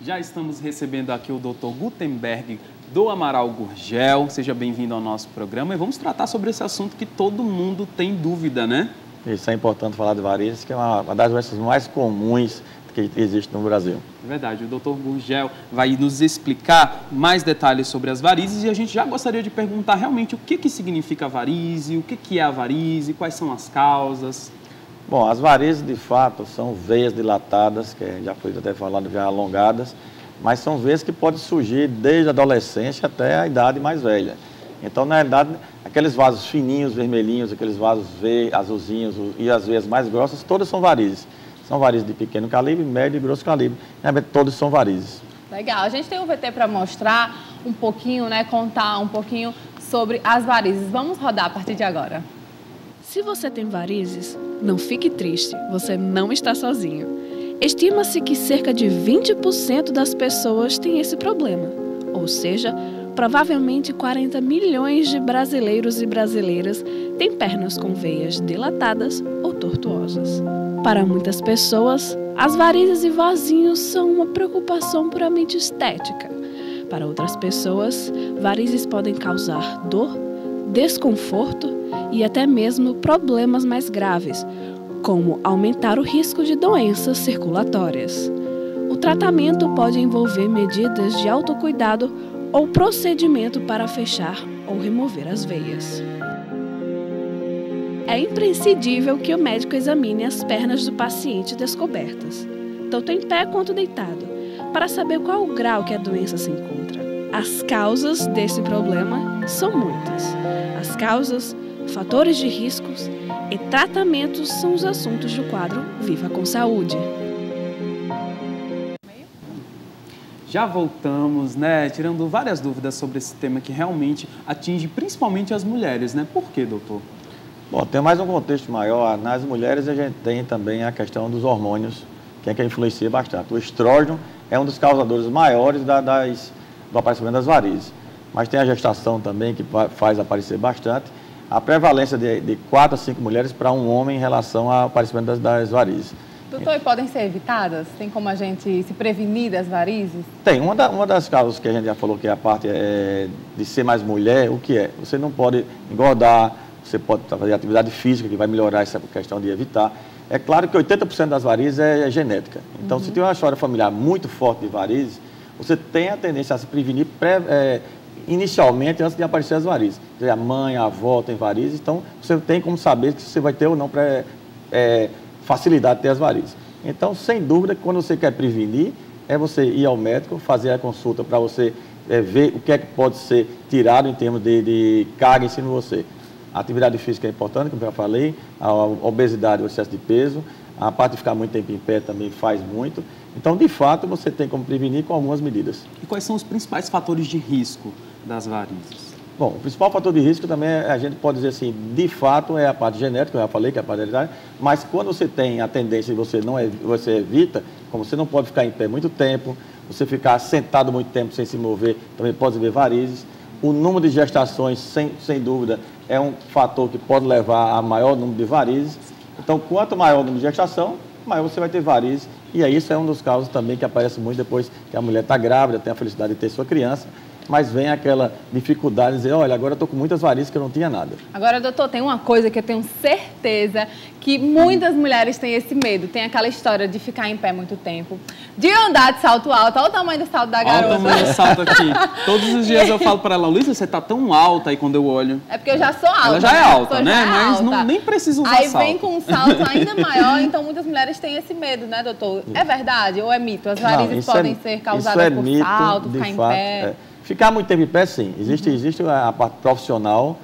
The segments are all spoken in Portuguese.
Já estamos recebendo aqui o Dr. Gutenberg do Amaral Gurgel. Seja bem-vindo ao nosso programa e vamos tratar sobre esse assunto que todo mundo tem dúvida, né? Isso é importante falar de varizes, que é uma das doenças mais comuns que existe no Brasil. É verdade, o Dr. Gurgel vai nos explicar mais detalhes sobre as varizes e a gente já gostaria de perguntar realmente o que significa a varize, o que é a varize, quais são as causas. Bom, as varizes, de fato, são veias dilatadas, que já foi até falado, já alongadas, mas são veias que podem surgir desde a adolescência até a idade mais velha. Então, na realidade, aqueles vasos fininhos, vermelhinhos, aqueles vasos azulzinhos e as veias mais grossas, todas são varizes. São varizes de pequeno calibre, médio e grosso calibre. Realmente, todos são varizes. Legal. A gente tem um VT para mostrar um pouquinho, né, contar um pouquinho sobre as varizes. Vamos rodar a partir de agora. Se você tem varizes, não fique triste, você não está sozinho. Estima-se que cerca de 20% das pessoas têm esse problema, ou seja, provavelmente 40 milhões de brasileiros e brasileiras têm pernas com veias dilatadas ou tortuosas. Para muitas pessoas, as varizes e vasinhos são uma preocupação puramente estética. Para outras pessoas, varizes podem causar dor, desconforto e até mesmo problemas mais graves, como aumentar o risco de doenças circulatórias. O tratamento pode envolver medidas de autocuidado ou procedimento para fechar ou remover as veias. É imprescindível que o médico examine as pernas do paciente descobertas, tanto em pé quanto deitado, para saber qual o grau que a doença se encontra. As causas desse problema são muitas. As causas, fatores de riscos e tratamentos são os assuntos do quadro Viva com Saúde. Já voltamos, né, tirando várias dúvidas sobre esse tema que realmente atinge principalmente as mulheres, né? Por quê, doutor? Bom, tem mais um contexto maior. Nas mulheres a gente tem também a questão dos hormônios, que é que influencia bastante. O estrógeno é um dos causadores maiores do aparecimento das varizes. Mas tem a gestação também, que faz aparecer bastante. A prevalência de 4 a 5 mulheres para um homem em relação ao aparecimento das varizes. Doutor, e podem ser evitadas? Tem como a gente se prevenir das varizes? Tem. Uma das causas que a gente já falou, que é a parte de ser mais mulher, o que é? Você não pode engordar, você pode fazer atividade física, que vai melhorar essa questão de evitar. É claro que 80% das varizes é genética. Então, se tem uma história familiar muito forte de varizes, você tem a tendência a se prevenir inicialmente, antes de aparecer as varizes. A mãe, a avó tem varizes, então você tem como saber se você vai ter ou não facilidade de ter as varizes. Então, sem dúvida, quando você quer prevenir, é você ir ao médico, fazer a consulta para você ver o que é que pode ser tirado em termos de carga em cima de você. A atividade física é importante, como eu já falei, a obesidade, o excesso de peso, a parte de ficar muito tempo em pé também faz muito. Então, de fato, você tem como prevenir com algumas medidas. E quais são os principais fatores de risco das varizes? Bom, o principal fator de risco também, a gente pode dizer assim, de fato, é a parte genética, eu já falei que é a parte hereditária, mas quando você tem a tendência e você evita, como você não pode ficar em pé muito tempo, você ficar sentado muito tempo sem se mover, também pode haver varizes. O número de gestações, sem dúvida, é um fator que pode levar a maior número de varizes. Então, quanto maior o número de gestação, maior você vai ter varizes. E aí, isso é um dos casos também que aparece muito depois que a mulher está grávida, tem a felicidade de ter sua criança, mas vem aquela dificuldade de dizer, olha, agora eu estou com muitas varizes que eu não tinha nada. Agora, doutor, tem uma coisa que eu tenho certeza que muitas mulheres têm esse medo. Tem aquela história de ficar em pé muito tempo, de andar de salto alto. Olha o tamanho do salto da garota. Olha o tamanho do salto aqui. Todos os dias eu falo para ela, Luísa, você está tão alta aí quando eu olho. É porque eu já sou alta. Ela já é alta, né? Mas alta. nem precisa usar aí salto. Aí vem com um salto ainda maior, então muitas mulheres têm esse medo, né, doutor? É verdade ou é mito? As varizes podem ser causadas por mito, salto, ficar em pé? Ficar muito tempo em pé, sim. Existe a parte profissional,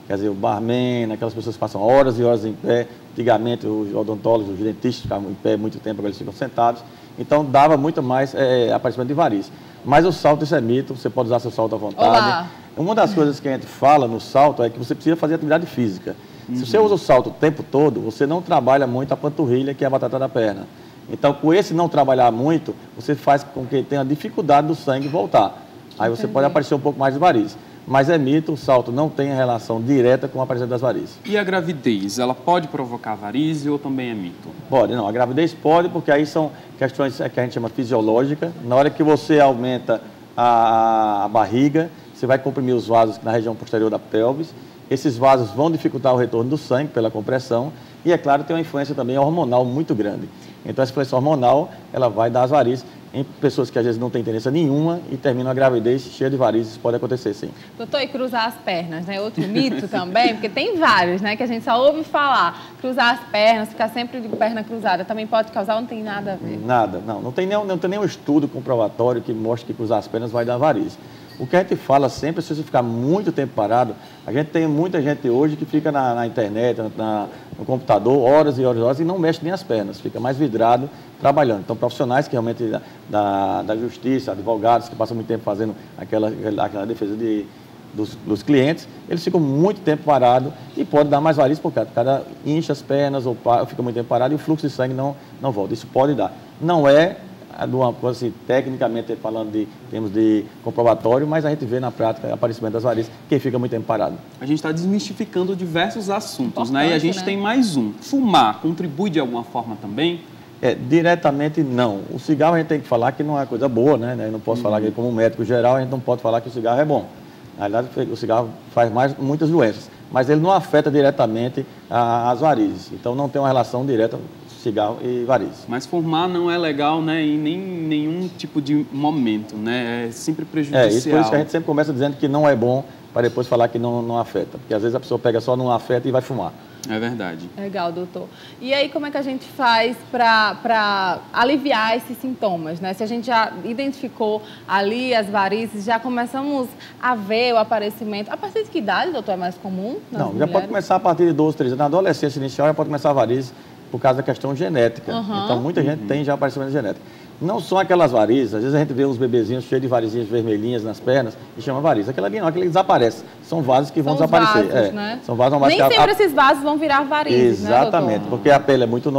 quer dizer, o barman, aquelas pessoas que passam horas e horas em pé. Antigamente, os odontólogos, os dentistas ficavam em pé muito tempo, agora eles ficam sentados. Então, dava muito mais aparecimento de varizes. Mas o salto, isso é mito, você pode usar seu salto à vontade. Olá. Uma das coisas que a gente fala no salto é que você precisa fazer atividade física. Se você usa o salto o tempo todo, você não trabalha muito a panturrilha, que é a batata da perna. Então, com esse não trabalhar muito, você faz com que tenha dificuldade do sangue voltar. Aí você pode aparecer um pouco mais de varizes. Mas é mito, o salto não tem relação direta com o aparecimento das varizes. E a gravidez, ela pode provocar varize ou também é mito? Pode, não. A gravidez pode, porque aí são questões que a gente chama fisiológica. Na hora que você aumenta a barriga, você vai comprimir os vasos na região posterior da pelvis. Esses vasos vão dificultar o retorno do sangue pela compressão. E, é claro, tem uma influência também hormonal muito grande. Então, essa influência hormonal, ela vai dar as varizes em pessoas que às vezes não têm tendência nenhuma e terminam a gravidez cheia de varizes. Pode acontecer, sim. Doutor, e cruzar as pernas, né? Outro mito também, porque tem vários, né? Que a gente só ouve falar. Cruzar as pernas, ficar sempre de perna cruzada, também pode causar ou não tem nada a ver? Nada, não tem nenhum estudo comprobatório que mostre que cruzar as pernas vai dar varizes. O que a gente fala sempre é se você ficar muito tempo parado. A gente tem muita gente hoje que fica na internet, no computador, horas e horas e horas, e não mexe nem as pernas, fica mais vidrado trabalhando. Então, profissionais que realmente da justiça, advogados que passam muito tempo fazendo aquela defesa dos clientes, eles ficam muito tempo parados e pode dar mais varizes porque o cara incha as pernas ou fica muito tempo parado e o fluxo de sangue não volta. Isso pode dar. Não é de uma coisa assim, tecnicamente falando de termos de comprobatório, mas a gente vê na prática o aparecimento das varizes quem fica muito tempo parado. A gente está desmistificando diversos assuntos, né? E a Importante, gente tem mais um. Fumar contribui de alguma forma também? Diretamente não. O cigarro a gente tem que falar que não é coisa boa, né? Eu não posso falar que como médico geral a gente não pode falar que o cigarro é bom. Na verdade, o cigarro faz muitas doenças, mas ele não afeta diretamente as varizes. Então não tem uma relação direta cigarro e varizes. Mas fumar não é legal, né, em nenhum tipo de momento, né? É sempre prejudicial. Isso por isso que a gente sempre começa dizendo que não é bom, para depois falar que não afeta. Porque às vezes a pessoa pega só não afeta e vai fumar. É verdade. Legal, doutor. E aí, como é que a gente faz para aliviar esses sintomas, né? Se a gente já identificou ali as varizes, já começamos a ver o aparecimento. A partir de que idade, doutor, é mais comum? Não, já pode começar a partir de 12, 13 anos. Na adolescência inicial já pode começar a varizes por causa da questão genética. Então, muita gente tem já aparecimento genético. Não são aquelas varizes, às vezes a gente vê uns bebezinhos cheios de varizinhas vermelhinhas nas pernas e chama varizes. Aquela ali não, aquele desaparece. São vasos que vão desaparecer. Vasos, né? São vasos Nem sempre esses vasos vão virar varizes, exatamente, né, porque a pele é muito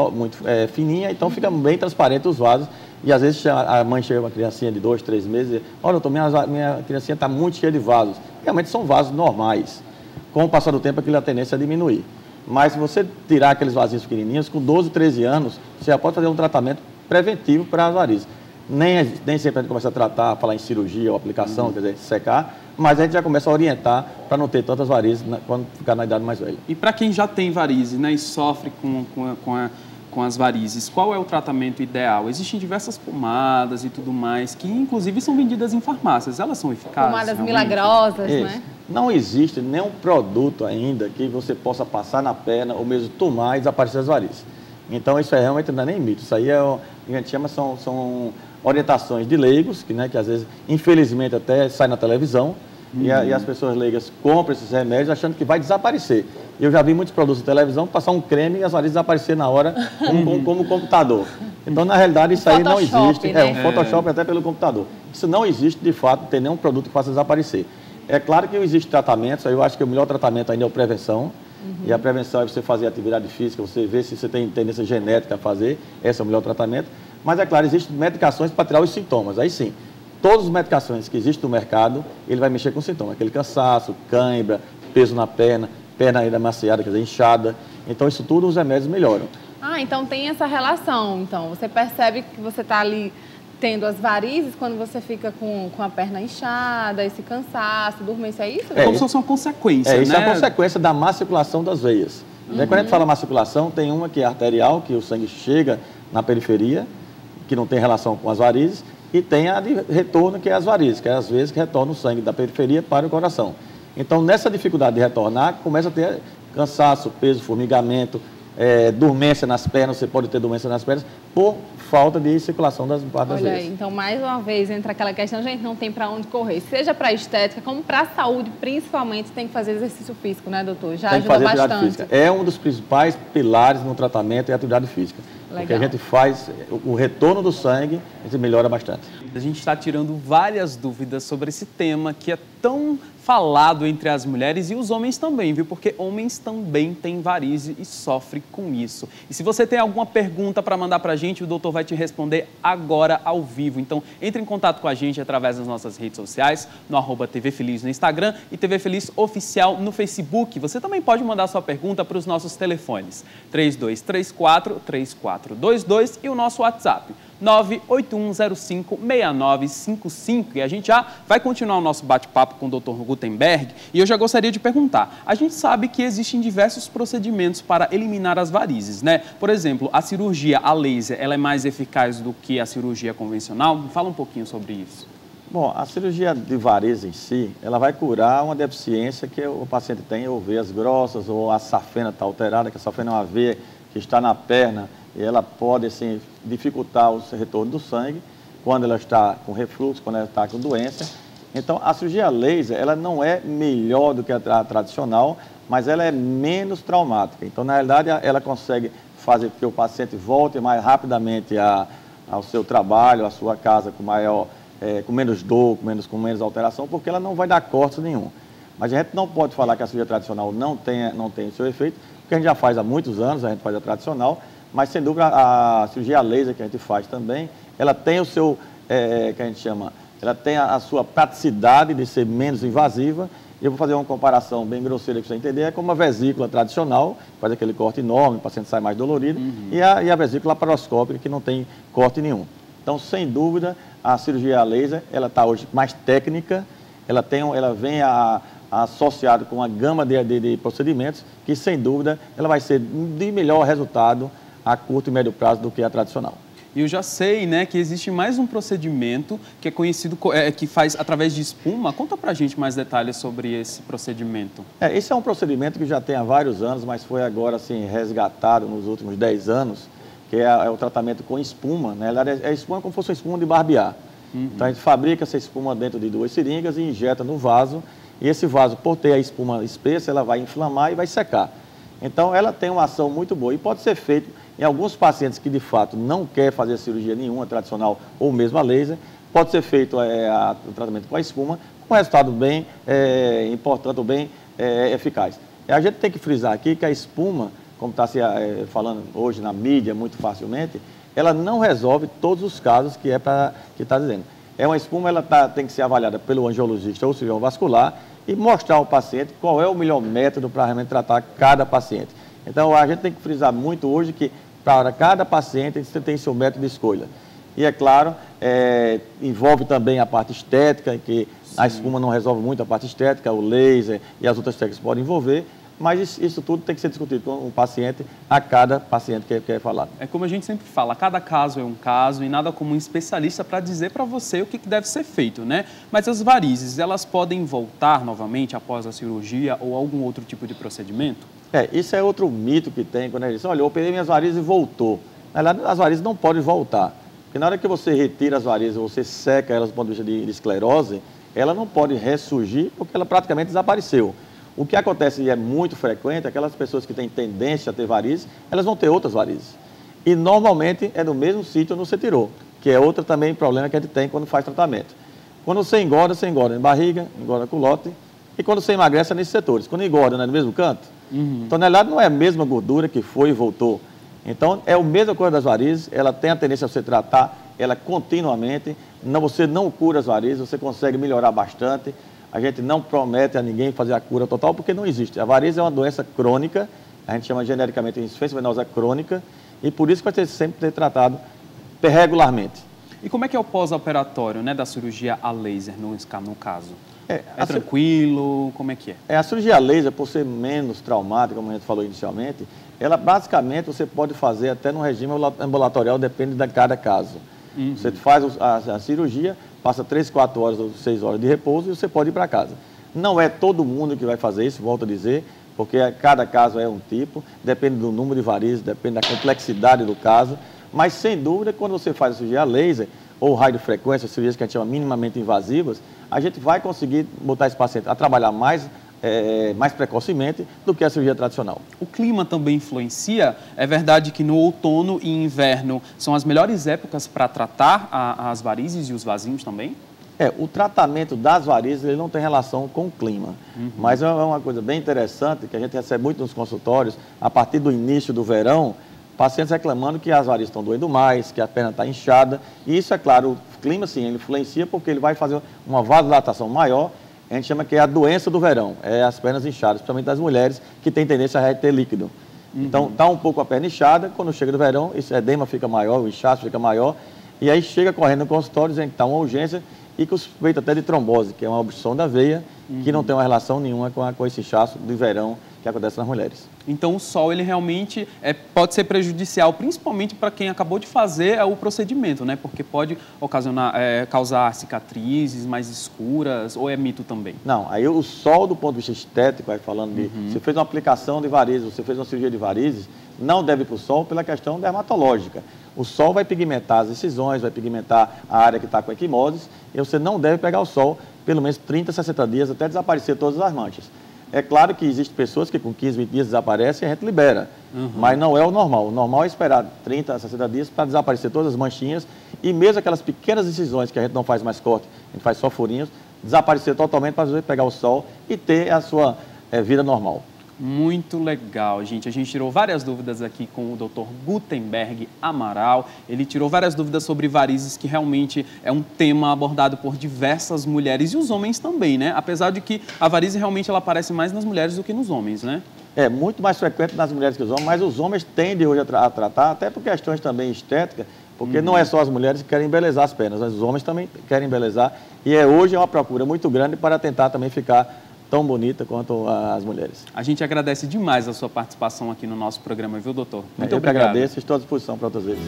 fininha, então fica bem transparente os vasos. E às vezes a mãe chega uma criancinha de 2, 3 meses e olha, doutor, minha criancinha está muito cheia de vasos. Realmente são vasos normais. Com o passar do tempo, aquilo a tendência a diminuir. Mas se você tirar aqueles vasinhos pequenininhos, com 12, 13 anos, você já pode fazer um tratamento preventivo para as varizes. Nem sempre a gente começa a tratar, falar em cirurgia ou aplicação, quer dizer, secar, mas a gente já começa a orientar para não ter tantas varizes quando ficar na idade mais velha. E para quem já tem varizes, né, e sofre com as varizes, qual é o tratamento ideal? Existem diversas pomadas e tudo mais, que inclusive são vendidas em farmácias. Elas são eficazes? Pomadas realmente? milagrosas, né? Não existe nenhum produto ainda que você possa passar na perna ou mesmo tomar e desaparecer as varizes. Então, isso realmente não é nem mito. Isso aí a gente chama, são orientações de leigos, que às vezes, infelizmente, até sai na televisão, e as pessoas leigas compram esses remédios achando que vai desaparecer. Eu já vi muitos produtos de televisão passar um creme e as varizes desaparecer na hora, como computador. Então, na realidade, isso aí não existe. Né? Um Photoshop até pelo computador. Isso não existe, de fato, não tem nenhum produto que faça desaparecer. É claro que existem tratamentos, eu acho que o melhor tratamento ainda é a prevenção. E a prevenção é você fazer atividade física, você ver se você tem tendência genética a fazer, esse é o melhor tratamento. Mas, é claro, existem medicações para tirar os sintomas. Aí sim, todas as medicações que existem no mercado, ele vai mexer com sintomas. Aquele cansaço, cãibra, peso na perna, perna ainda amaciada, quer dizer, inchada. Então, isso tudo os remédios melhoram. Ah, então tem essa relação. Então, você percebe que você está ali tendo as varizes quando você fica com a perna inchada, esse cansaço, dormência, é isso? Como se fosse uma consequência, isso né? é a consequência da má circulação das veias. Quando a gente fala má circulação, tem uma que é arterial, que o sangue chega na periferia, que não tem relação com as varizes, e tem a de retorno, que é as varizes, que é as veias que retornam o sangue da periferia para o coração. Então, nessa dificuldade de retornar, começa a ter cansaço, peso, formigamento, dormência nas pernas, você pode ter dormência nas pernas, por falta de circulação das veias. Olha aí, então mais uma vez entra aquela questão, gente, não tem para onde correr, seja para estética, como para a saúde, principalmente tem que fazer exercício físico, né, doutor? Já ajuda bastante. Física. É um dos principais pilares no tratamento, é a atividade física. Legal. Porque a gente faz o retorno do sangue, a gente melhora bastante. A gente está tirando várias dúvidas sobre esse tema que é tão falado entre as mulheres e os homens também, viu? Porque homens também têm varizes e sofrem com isso. E se você tem alguma pergunta para mandar para a gente, o doutor vai te responder agora ao vivo. Então, entre em contato com a gente através das nossas redes sociais, no @TVFeliz no Instagram e TV Feliz Oficial no Facebook. Você também pode mandar sua pergunta para os nossos telefones, 3234-3422 e o nosso WhatsApp, 981056955. E a gente já vai continuar o nosso bate-papo com o Dr. Gutenberg. E eu já gostaria de perguntar, a gente sabe que existem diversos procedimentos para eliminar as varizes, né? Por exemplo, a cirurgia a laser, ela é mais eficaz do que a cirurgia convencional? Fala um pouquinho sobre isso. Bom, a cirurgia de varizes em si, ela vai curar uma deficiência que o paciente tem, ou veias grossas, ou a safena está alterada, que a safena é uma veia que está na perna, e ela pode, assim, dificultar o retorno do sangue quando ela está com refluxo, quando ela está com doença. Então, a cirurgia laser, ela não é melhor do que a tradicional, mas ela é menos traumática. Então, na realidade, ela consegue fazer com que o paciente volte mais rapidamente ao seu trabalho, à sua casa, com menos dor, com menos alteração, porque ela não vai dar corte nenhum. Mas a gente não pode falar que a cirurgia tradicional não tem o seu efeito, porque a gente já faz há muitos anos, a gente faz a tradicional, mas sem dúvida a cirurgia laser que a gente faz também, ela tem o seu, que a gente chama, ela tem a sua praticidade de ser menos invasiva. E eu vou fazer uma comparação bem grosseira para você entender, é como uma vesícula tradicional, faz aquele corte enorme, o paciente sai mais dolorido, e a vesícula laparoscópica que não tem corte nenhum. Então, sem dúvida, a cirurgia laser, ela está hoje mais técnica, ela vem associada com uma gama de procedimentos que, sem dúvida, ela vai ser de melhor resultado a curto e médio prazo do que a tradicional. E eu já sei, né, que existe mais um procedimento que é conhecido, que faz através de espuma. Conta pra gente mais detalhes sobre esse procedimento. Esse é um procedimento que já tem há vários anos, mas foi agora, assim, resgatado nos últimos 10 anos, que é o tratamento com espuma. Na verdade, é espuma como se fosse uma espuma de barbear. Então, a gente fabrica essa espuma dentro de 2 seringas e injeta no vaso. E esse vaso, por ter a espuma espessa, ela vai inflamar e vai secar. Então, ela tem uma ação muito boa e pode ser feito em alguns pacientes que, de fato, não querem fazer cirurgia nenhuma, tradicional ou mesmo a laser. Pode ser feito o tratamento com a espuma, com resultado bem importante ou bem eficaz. E a gente tem que frisar aqui que a espuma, como está se falando hoje na mídia muito facilmente, ela não resolve todos os casos que está dizendo. É uma espuma, ela tem que ser avaliada pelo angiologista ou cirurgião vascular e mostrar ao paciente qual é o melhor método para realmente tratar cada paciente. Então, a gente tem que frisar muito hoje que para cada paciente você tem seu método de escolha. E, é claro, envolve também a parte estética, que a espuma não resolve muito a parte estética, o laser e as outras técnicas podem envolver, mas isso tudo tem que ser discutido com o paciente, a cada paciente que é falado. É como a gente sempre fala, cada caso é um caso e nada como um especialista para dizer para você o que deve ser feito, né? Mas as varizes, elas podem voltar novamente após a cirurgia ou algum outro tipo de procedimento? Isso é outro mito que tem, quando a gente diz, olha, eu operei minhas varizes e voltou. Na verdade, as varizes não podem voltar, porque na hora que você retira as varizes, você seca elas do ponto de vista de esclerose, ela não pode ressurgir porque ela praticamente desapareceu. O que acontece e é muito frequente, aquelas pessoas que têm tendência a ter varizes, elas vão ter outras varizes. E normalmente é no mesmo sítio onde você tirou, que é outro também problema que a gente tem quando faz tratamento. Quando você engorda em barriga, engorda culote, e quando você emagrece é nesses setores. Quando engorda, não é no mesmo canto? Então, na realidade, não é a mesma gordura que foi e voltou. Então, é a mesma coisa das varizes, ela tem a tendência a você tratar ela continuamente, você não cura as varizes, você consegue melhorar bastante. A gente não promete a ninguém fazer a cura total, porque não existe. A varize é uma doença crônica, a gente chama genericamente de insuficiência venosa crônica, e por isso que vai ter sempre ter tratado regularmente. E como é que é o pós-operatório, né, da cirurgia a laser, no caso? É tranquilo? Como é que é? A cirurgia a laser, por ser menos traumática, como a gente falou inicialmente, ela basicamente você pode fazer até no regime ambulatorial, depende de cada caso. Você faz a cirurgia, passa 3, 4 horas ou 6 horas de repouso e você pode ir para casa. Não é todo mundo que vai fazer isso, volto a dizer, porque cada caso é um tipo, depende do número de varizes, depende da complexidade do caso, mas sem dúvida, quando você faz a cirurgia a laser ou radiofrequência, cirurgias que a gente chama minimamente invasivas, a gente vai conseguir botar esse paciente a trabalhar mais precocemente do que a cirurgia tradicional. O clima também influencia? É verdade que no outono e inverno são as melhores épocas para tratar as varizes e os vasinhos também? O tratamento das varizes ele não tem relação com o clima, mas é uma coisa bem interessante que a gente recebe muito nos consultórios, a partir do início do verão, pacientes reclamando que as varizes estão doendo mais, que a perna está inchada, e isso é claro, o clima sim, ele influencia porque ele vai fazer uma vasodilatação maior, a gente chama que é a doença do verão, é as pernas inchadas, principalmente das mulheres que têm tendência a reter líquido. Então, está um pouco a perna inchada, quando chega no verão, esse edema fica maior, o inchaço fica maior, e aí chega correndo no consultório dizendo que está uma urgência e com suspeita até de trombose, que é uma obstrução da veia, que não tem uma relação nenhuma com esse inchaço do verão que acontece nas mulheres. Então, o sol, ele realmente pode ser prejudicial, principalmente para quem acabou de fazer o procedimento, né? Porque pode causar cicatrizes mais escuras, ou é mito também? Não, aí o sol, do ponto de vista estético, aí falando de... Você fez uma aplicação de varizes, você fez uma cirurgia de varizes, não deve ir para o sol pela questão dermatológica. O sol vai pigmentar as incisões, vai pigmentar a área que está com equimoses, e você não deve pegar o sol pelo menos 30, 60 dias até desaparecer todas as manchas. É claro que existem pessoas que com 15, 20 dias desaparecem e a gente libera, mas não é o normal. O normal é esperar 30, 60 dias para desaparecer todas as manchinhas e mesmo aquelas pequenas incisões que a gente não faz mais corte, a gente faz só furinhos, desaparecer totalmente para você pegar o sol e ter a sua vida normal. Muito legal, gente. A gente tirou várias dúvidas aqui com o Dr. Gutenberg Amaral. Ele tirou várias dúvidas sobre varizes, que realmente é um tema abordado por diversas mulheres e os homens também, né? Apesar de que a varize realmente ela aparece mais nas mulheres do que nos homens, né? É muito mais frequente nas mulheres que os homens, mas os homens tendem hoje a tratar, até por questões também estéticas, porque não é só as mulheres que querem embelezar as pernas, mas os homens também querem embelezar. E hoje é uma procura muito grande para tentar também ficar tão bonita quanto as mulheres. A gente agradece demais a sua participação aqui no nosso programa, viu, doutor? Muito obrigado. Eu que agradeço e estou à disposição para outras vezes.